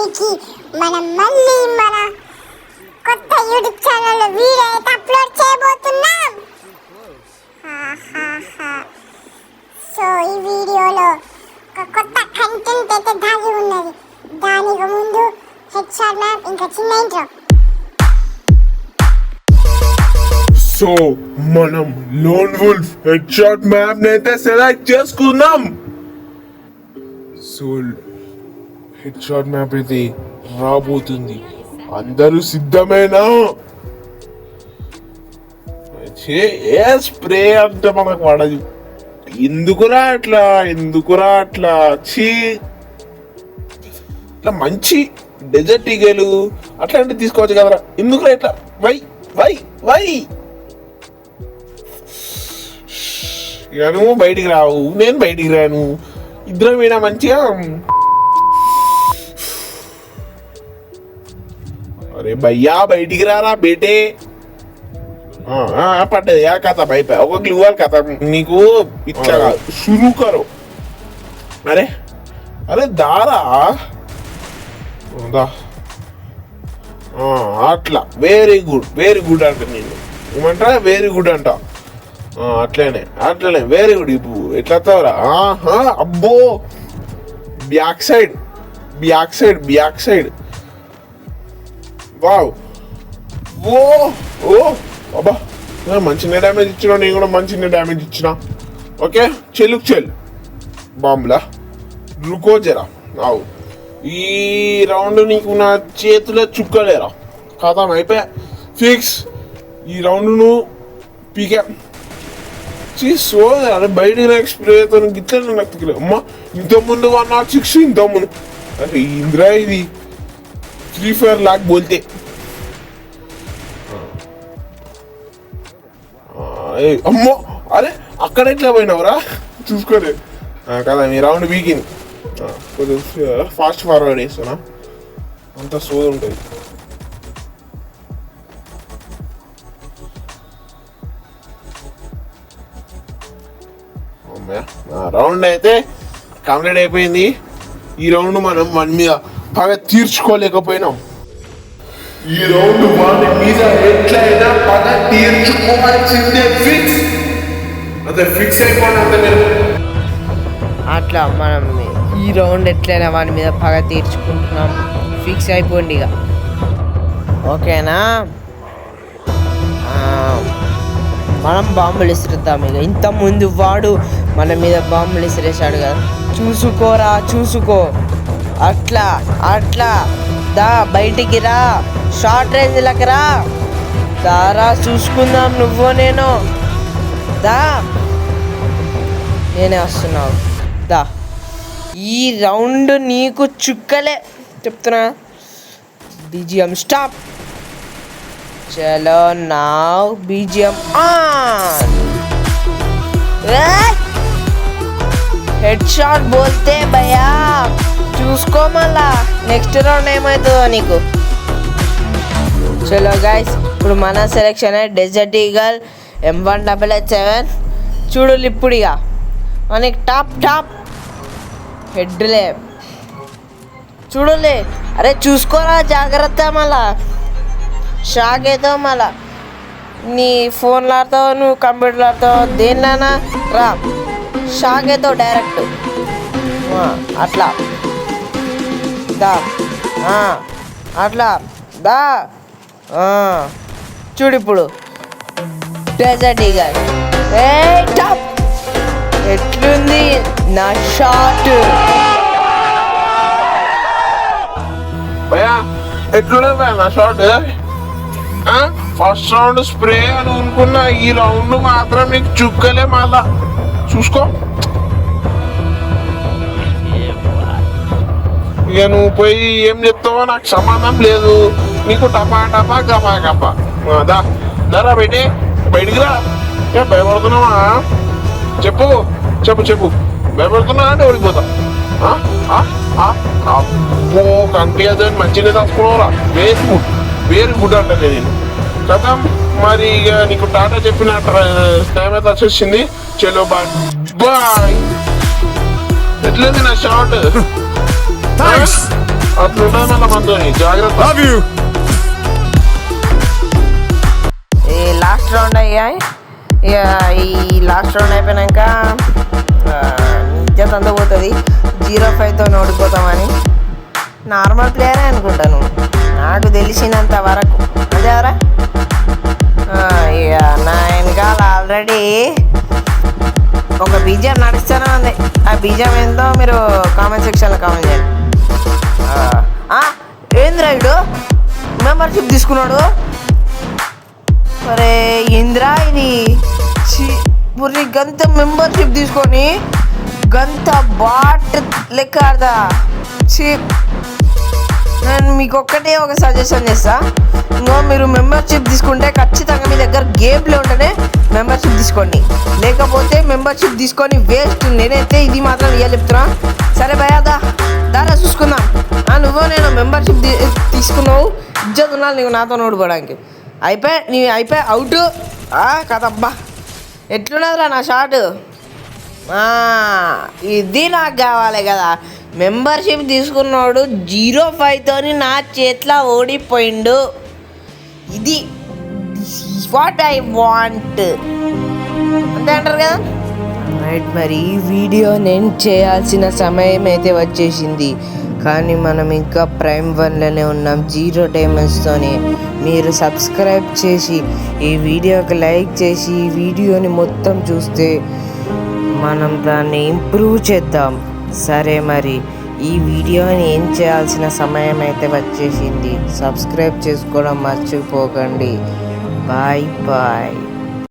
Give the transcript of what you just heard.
చేయడానికి మనం మళ్ళీ మన కొత్త యూట్యూబ్ ఛానల్లో వీడియో అయితే అప్లోడ్ చేయబోతున్నాం. సో ఈ వీడియోలో ఒక కొత్త కంటెంట్ అయితే దాగి ఉన్నది. దానికి ముందు హెడ్షాట్ మ్యాప్ ఇంకా చిన్న ఇంట్రో. సో మనం లోన్ వుల్ఫ్ హెడ్షాట్ మ్యాప్ అయితే సెలెక్ట్ చేసుకున్నాం. సో హెడ్షాట్ మ్యాప్ అయితే రాబోతుంది. అందరూ సిద్ధమేనా? ఏ స్ప్రే అంటే మనకు పడదు. ఎందుకురా అట్లా చీ. ఇట్లా మంచి డెజర్ట్ ఈగలు అట్లాంటివి తీసుకోవచ్చు కదరా. ఎందుకురా ఇట్లా వై వై వై ఇక నువ్వు బయటికి రావు, నేను బయటికి రాను, ఇద్దరం అయినా మంచిగా. అరే భయ్యా బయటికి రారా బేటే. పడ్డది యా కథ భయ ఒక గ్లూవాల్ కథ నీకు ఇట్లా షురూ కరో. అరే అరే దారా అట్లా వెరీ గుడ్ అంట. నేను ఏమంటా వెరీ గుడ్ అంట. అట్లనే వెరీ గుడ్. ఇప్పుడు ఎట్లా వస్తావురా? అబ్బో బ్యాక్ సైడ్ వావ్ ఓ ఓ అబ్బా మంచిగా డ్యామేజ్ ఇచ్చినా, నేను కూడా మంచిగా డ్యామేజ్ ఇచ్చిన. ఓకే చెల్ బాంబులా గ్లూకోజరా. అవు ఈ రౌండ్ నీకు నా చేతిలో చుక్కలేరా. ఖతం అయిపోయా ఫిక్స్. ఈ రౌండ్ నువ్వు పీకా సో అరే బయట స్ప్రేతో గిట్ల నాకు తెలియదు. అమ్మా ఇంతకుముందు 106 ఇంతకుముందు. అరే ఇంద్రా ఇది ఫ్రీ ఫైర్ లాక్ బోల్తే. అమ్మో అరే అక్కడ ఎట్లా పోయినావురా చూసుకోలే కదా. మీ రౌండ్ వీకింది కొద్దిగా ఫాస్ట్ ఫార్వర్డ్ వేస్తున్నా, అంత సోది ఉంటుంది. రౌండ్ అయితే కంప్లీట్ అయిపోయింది. ఈ రౌండ్ మనం వన్ మీద పగ తీర్చుకోలేకపోయినాం. ఈ రౌండ్ వాడి మీద ఎట్లయినా పగ తీర్చుకోవాల్సిందే. ఫిక్స్ అయిపోయినా అట్లా మనం ఈ రౌండ్ ఎట్లయినా వాడి మీద పగ తీర్చుకుంటున్నాం. ఫిక్స్ అయిపోండి ఇక. ఓకేనా? మనం బాంబులు విసిరుద్దాం ఇక. ఇంతకుముందు వాడు మన మీద బాంబులు విసిరేసాడు కదా. చూసుకో. అట్లా దా బయటికి రా. షార్ట్ రేంజ్లకి రా. దారా చూసుకుందాం నువ్వు నేను. దా నేనే వస్తున్నావు దా. ఈ రౌండ్ నీకు చుక్కలే చెప్తున్నా. BGM stop. చలో now BGM on. Head shot బోల్తే భయ్యా చూసుకో. మళ్ళా నెక్స్ట్ రౌండ్ ఏమవుతుందో నీకు. చలో గైస్, ఇప్పుడు మన సెలెక్షన్ డెజర్ట్ ఈగల్ M177 చూడు. ఇప్పుడు ఇక మనకి టాప్ హెడ్లే చూడలే. అరే చూసుకోరా జాగ్రత్త. మళ్ళా షాక్ అవుతావు. మళ్ళా నీ ఫోన్లో ఆడతావు, నువ్వు కంప్యూటర్లో ఆడతావు, దేనిలోనా రా షాక్ అవుతావు డైరెక్ట్. అట్లా దా అట్లా దా. చూడు ఇప్పుడు డెజర్ట్ ఈగల్. టాప్ ఎట్లుంది నా షాట్? ఎట్లుండే నా షాట్? ఫస్ట్ రౌండ్ స్ప్రే అని అనుకున్నా, ఈ రౌండ్ మాత్రం నీకు చుక్కలే. మళ్ళా చూసుకో. ఇక నువ్వు పోయి ఏం చెప్తావో నాకు సంబంధం లేదు. నీకు టపా గపా దారా బయటికి రా. భయపడుతున్నావా? చెప్పు భయపడుతున్నా అంటే ఓడిపోతా. అబ్బో కనిపించదని మంచిగా దాచుకున్నావురా. వెరీ గుడ్ అంటే నేను కదా. మరి ఇక నీకు టాటా చెప్పిన టైం అయితే వచ్చేసింది. చలో బాయ్. ఎట్లేదు నా షార్ట్? అట్లుంటుంది మళ్ళీ మనతో జాగ్రత్త. ఈ లాస్ట్ రౌండ్ అయ్యాయి. ఇక ఈ లాస్ట్ రౌండ్ అయిపోయాక నిజంత అంతా పోతుంది. 0-5తో ఓడిపోతామని. నార్మల్ ప్లేయరే అనుకుంటాను నాకు తెలిసినంత వరకు. అదేవరా ఇక నా వెనకాల ఆల్రెడీ ఒక బీజం నడుస్తూనే ఉంది. ఆ బీజం ఏందో మీరు కామెంట్ సెక్షన్లో కామెంట్ చేయండి. ఏంద్రా వీడు మెంబర్షిప్ తీసుకున్నాడు? అరే ఏంద్రా ఇది? పురి గంత మెంబర్షిప్ తీసుకొని గంత బాట్ లెక్క ఆడదా? నేను మీకు ఒక్కటే ఒక సజెషన్ చేస్తా. ఇంకో మీరు మెంబర్షిప్ తీసుకుంటే ఖచ్చితంగా మీ దగ్గర గేమ్ ప్లే ఉంటేనే మెంబర్షిప్ తీసుకోండి, లేకపోతే మెంబర్షిప్ తీసుకొని వేస్ట్. నేనైతే ఇది మాత్రం రియల్ చెప్తున్నా. సరే భయ్యా దారా చూసుకుందాం. నువ్వు నేను మెంబర్షిప్ తీసుకున్నావు, ఇజ్జత్ ఉన్నాను నీకు నాతో ఓడిపోవడానికి. అయిపోయి అవుట్ కదబ్బా. ఎట్లున్నదిరా నా షాట్? ఇది నాకు కావాలి కదా. మెంబర్షిప్ తీసుకున్నాడు 0-5తోని నా చేతిలో ఓడిపోయిండు. ఇది వాట్ ఐ వాంట్ అంతే అంటారు కదా. రైట్, మరి ఈ వీడియో నేను చేయాల్సిన సమయం అయితే వచ్చేసింది. కానీ మనం ఇంకా ప్రైమ్ 1లోనే ఉన్నాం 0 డైమండ్స్తోనే. మీరు సబ్స్క్రైబ్ చేసి ఈ వీడియోకి లైక్ చేసి ఈ వీడియోని మొత్తం చూస్తే మనం దాన్ని ఇంప్రూవ్ చేద్దాం. సరే, మరి ఈ వీడియోని ఏం చేయాల్సిన సమయం అయితే వచ్చేసింది. సబ్స్క్రైబ్ చేసుకోవడం మర్చిపోకండి. Bye bye.